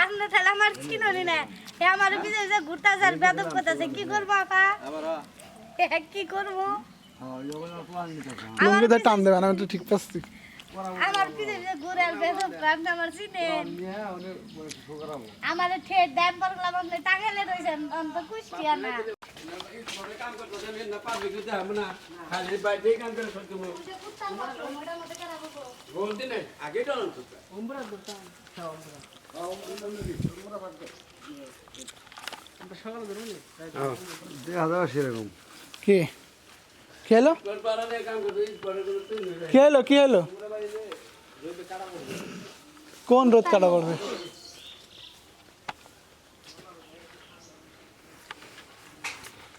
আপনি তাহলে আমার চিনি না আমার বিজয় ঘুরতেছে আর বেদব করতেছে কি করবো আপা কি করবো লুঙ্গিতে টান দেবে না আমি তো ঠিক পাচ্ছি আমার বিজয় ঘুরে আর বেদব আপনি আমার চিনেন আমার ঠেট দাম পরগলাম আপনি টাঙ্গালে রয়েছেন অন্ত কুষ্টিয়া না সেরকম কি কি হলো কি হলো কি হলো কোন রোদ কাটা পড়বে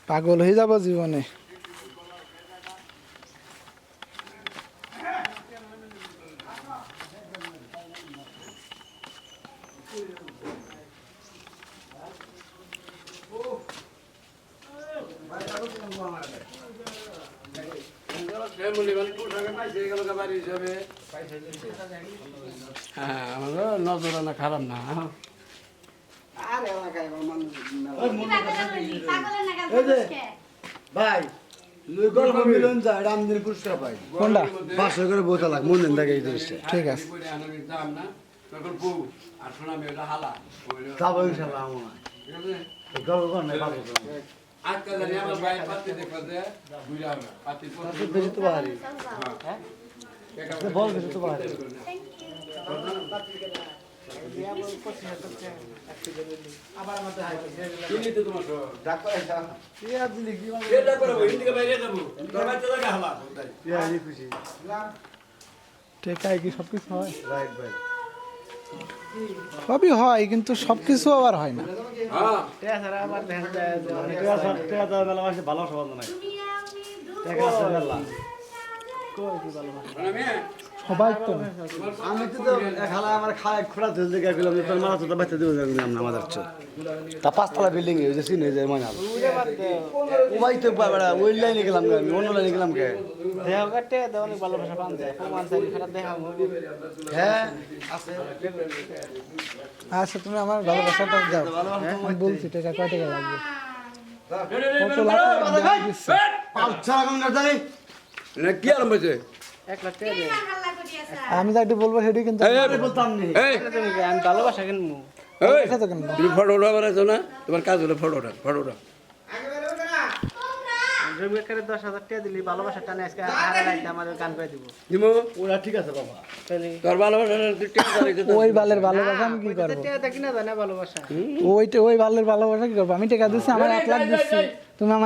পাগল হয়ে যাব জীবনে নজরানা খারাপ না ভাই গল্প মিলন যায় রামদিন পুরস্কার পাই কোনটা 500 করে বোতল লাগ মন দেন থাকে এই জিনিসটা ঠিক আছে যাবো ইনশাআল্লাহ আমরা গল্প কর না পাবো আজকাল জানি আমার ভাই পাতি দেখো যে বুঝা হবে পাতি বেশি তো বাড়ি হ্যাঁ বল বেশি তো বাড়ি আবার আমাদের হাই তুমি তো তোমার ডাক্তার আইসা কি আর দিলি কি মানে এটা করব হিন্দি কে বাইরে যাব তোর বাচ্চা লাগা হলা ইয়ারি খুশি টেকায় কি সবকিছু হয় রাইট ভাই সবই হয় কিন্তু সবকিছু আবার হয় না হ্যাঁ টেয়া ছাড়া আবার দেখা যায় টেয়া তো মেলা মাসে ভালো সবাই নাই টাকা আছে মেলা কই কি ভালো আমি সবাই তো না। আমি তো খালা আমার খায় খোড়া ধরে দেখে গেলাম তোর মারা তো বাচ্চা দেব না আমাদের চো তা পাঁচতলা বিল্ডিং এ যে সিনে যায় মানে ও ভাই তো বাবা ওই লাইনে গেলাম আমি অন্য লাইনে গেলাম কে দেহ কাটে দেহ অনেক ভালোবাসা পান যায় প্রমাণ চাই খারাপ দেখা হ্যাঁ আছে আচ্ছা তুমি আমার ভালোবাসাটা দাও আমি বলছি টাকা কয় টাকা লাগবে কত লাগবে আচ্ছা কোন কথা নেই না কি আর বলছে 1 লাখ টাকা দেয় আমি যা একটু বলবো সেটাই কিন্তু বলতাম নি এই আমি ভালোবাসা কিনবো এই কথা কেন তুমি ফটো উঠাবার আছো না তোমার কাজ হলো ফটো জমি করে 10,000 টাকা দিলি ভালোবাসা টানে আজকে হারে রাখতে আমাদের গান করে দিব দিমু ওরা ঠিক আছে বাবা তাহলে তোর ভালোবাসা তুই টিকা দিতে ওই বালের ভালোবাসা আমি কি করবো টাকা দেখি না জানা ভালোবাসা ওই বালের ভালোবাসা কি করবো আমি টাকা দিচ্ছি আমার 1 লাখ দিচ্ছি তুমি আমার